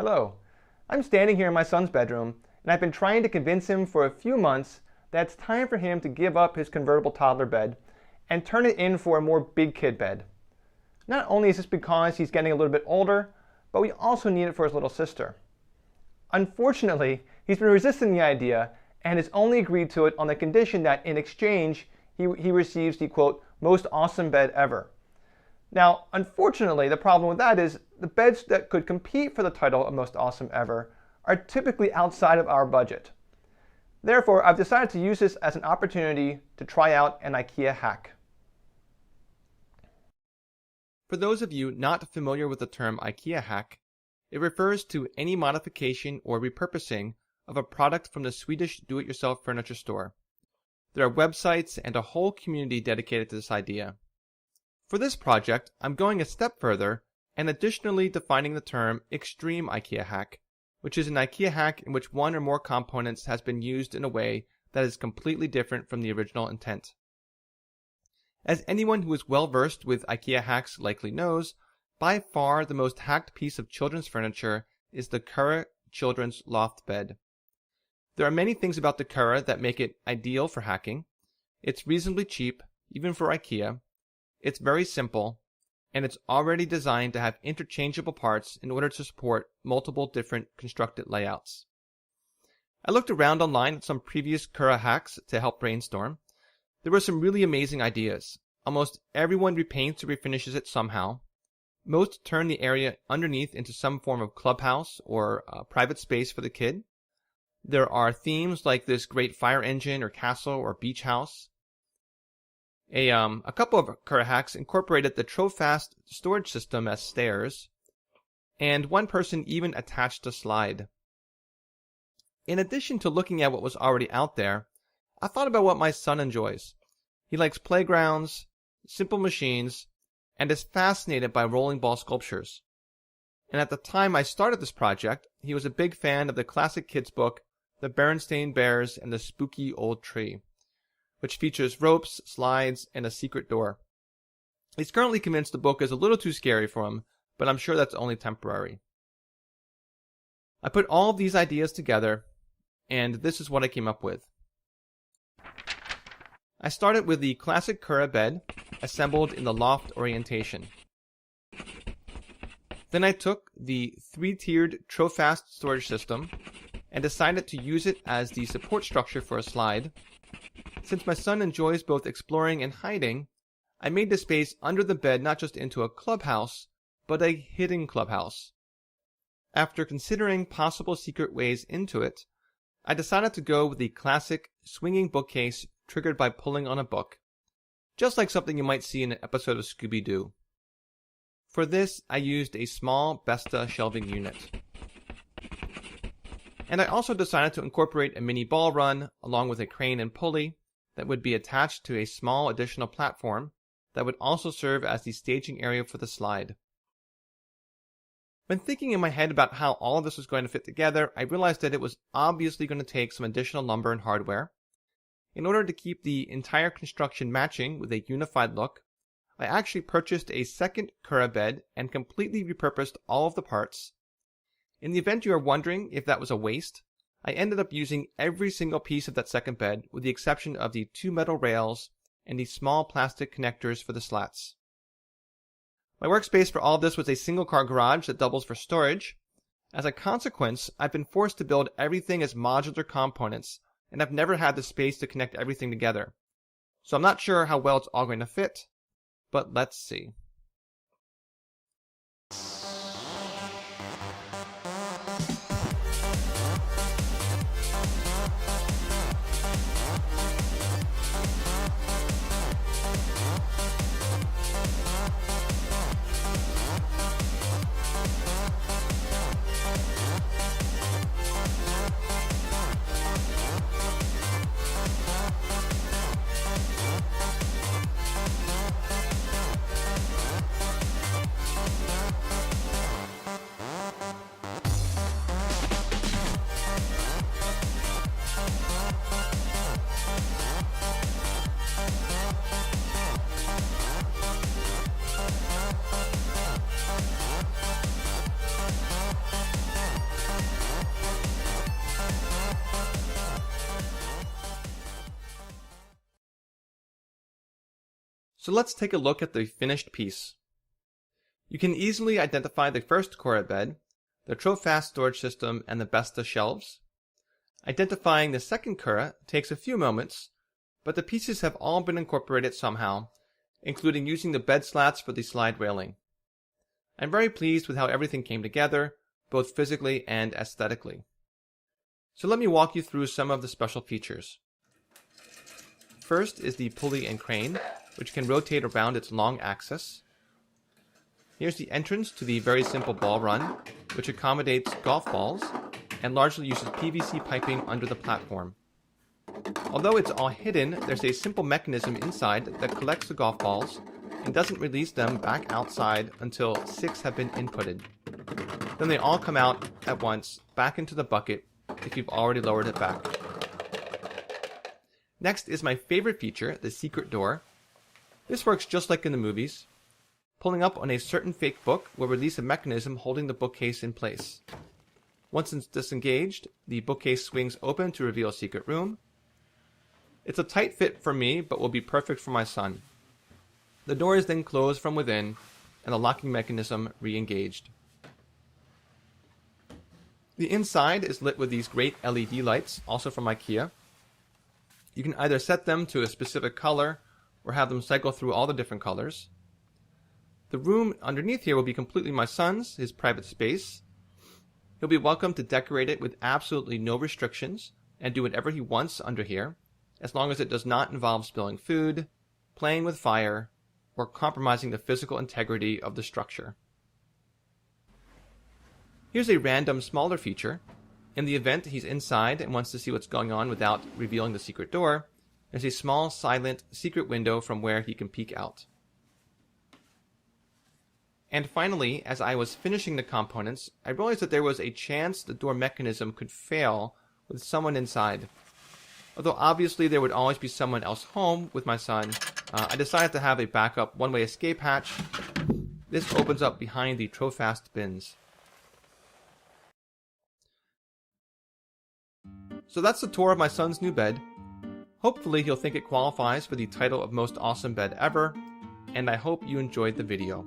Hello. I'm standing here in my son's bedroom, and I've been trying to convince him for a few months that it's time for him to give up his convertible toddler bed and turn it in for a more big kid bed. Not only is this because he's getting a little bit older, but we also need it for his little sister. Unfortunately, he's been resisting the idea and has only agreed to it on the condition that in exchange, he receives the, quote, most awesome bed ever. Now, unfortunately, the problem with that is the beds that could compete for the title of most awesome ever are typically outside of our budget. Therefore, I've decided to use this as an opportunity to try out an IKEA hack. For those of you not familiar with the term IKEA hack, it refers to any modification or repurposing of a product from the Swedish do-it-yourself furniture store. There are websites and a whole community dedicated to this idea. For this project, I'm going a step further and additionally defining the term extreme IKEA hack, which is an IKEA hack in which one or more components has been used in a way that is completely different from the original intent. As anyone who is well versed with IKEA hacks likely knows, by far the most hacked piece of children's furniture is the Kura children's loft bed. There are many things about the Kura that make it ideal for hacking. It's reasonably cheap, even for IKEA. It's very simple, and it's already designed to have interchangeable parts in order to support multiple different constructed layouts. I looked around online at some previous Kura hacks to help brainstorm. There were some really amazing ideas. Almost everyone repaints or refinishes it somehow. Most turn the area underneath into some form of clubhouse or private space for the kid. There are themes like this great fire engine or castle or beach house. A couple of Kura hacks incorporated the Trofast storage system as stairs, and one person even attached a slide. In addition to looking at what was already out there, I thought about what my son enjoys. He likes playgrounds, simple machines, and is fascinated by rolling ball sculptures. And at the time I started this project, he was a big fan of the classic kids book, The Berenstain Bears and the Spooky Old Tree, which features ropes, slides, and a secret door. He's currently convinced the book is a little too scary for him, but I'm sure that's only temporary. I put all of these ideas together, and this is what I came up with. I started with the classic Kura bed, assembled in the loft orientation. Then I took the 3-tiered Trofast storage system and decided to use it as the support structure for a slide. Since my son enjoys both exploring and hiding, I made the space under the bed not just into a clubhouse, but a hidden clubhouse. After considering possible secret ways into it, I decided to go with the classic swinging bookcase triggered by pulling on a book, just like something you might see in an episode of Scooby-Doo. For this, I used a small Besta shelving unit. And I also decided to incorporate a mini ball run along with a crane and pulley that would be attached to a small additional platform that would also serve as the staging area for the slide. When thinking in my head about how all of this was going to fit together, I realized that it was obviously going to take some additional lumber and hardware. In order to keep the entire construction matching with a unified look, I actually purchased a second Kura bed and completely repurposed all of the parts. In the event you are wondering if that was a waste, I ended up using every single piece of that second bed with the exception of the 2 metal rails and the small plastic connectors for the slats. My workspace for all of this was a single-car garage that doubles for storage. As a consequence, I've been forced to build everything as modular components, and I've never had the space to connect everything together. So I'm not sure how well it's all going to fit, but let's see. So let's take a look at the finished piece. You can easily identify the first Kura Bed, the Trofast storage system, and the Besta shelves. Identifying the second Kura takes a few moments, but the pieces have all been incorporated somehow, including using the bed slats for the slide railing. I'm very pleased with how everything came together, both physically and aesthetically. So let me walk you through some of the special features. First is the pulley and crane, which can rotate around its long axis. Here's the entrance to the very simple ball run, which accommodates golf balls and largely uses PVC piping under the platform. Although it's all hidden, there's a simple mechanism inside that collects the golf balls and doesn't release them back outside until 6 have been inputted. Then they all come out at once back into the bucket if you've already lowered it back. Next is my favorite feature, the secret door. This works just like in the movies. Pulling up on a certain fake book will release a mechanism holding the bookcase in place. Once it's disengaged, the bookcase swings open to reveal a secret room. It's a tight fit for me, but will be perfect for my son. The door is then closed from within, and the locking mechanism re-engaged. The inside is lit with these great LED lights, also from IKEA. You can either set them to a specific color, or have them cycle through all the different colors. The room underneath here will be completely my son's, his private space. He'll be welcome to decorate it with absolutely no restrictions, and do whatever he wants under here, as long as it does not involve spilling food, playing with fire, or compromising the physical integrity of the structure. Here's a random smaller feature. In the event he's inside and wants to see what's going on without revealing the secret door, there's a small, silent, secret window from where he can peek out. And finally, as I was finishing the components, I realized that there was a chance the door mechanism could fail with someone inside. Although obviously there would always be someone else home with my son, I decided to have a backup one-way escape hatch. This opens up behind the Trofast bins. So that's the tour of my son's new bed. Hopefully he'll think it qualifies for the title of most awesome bed ever, and I hope you enjoyed the video.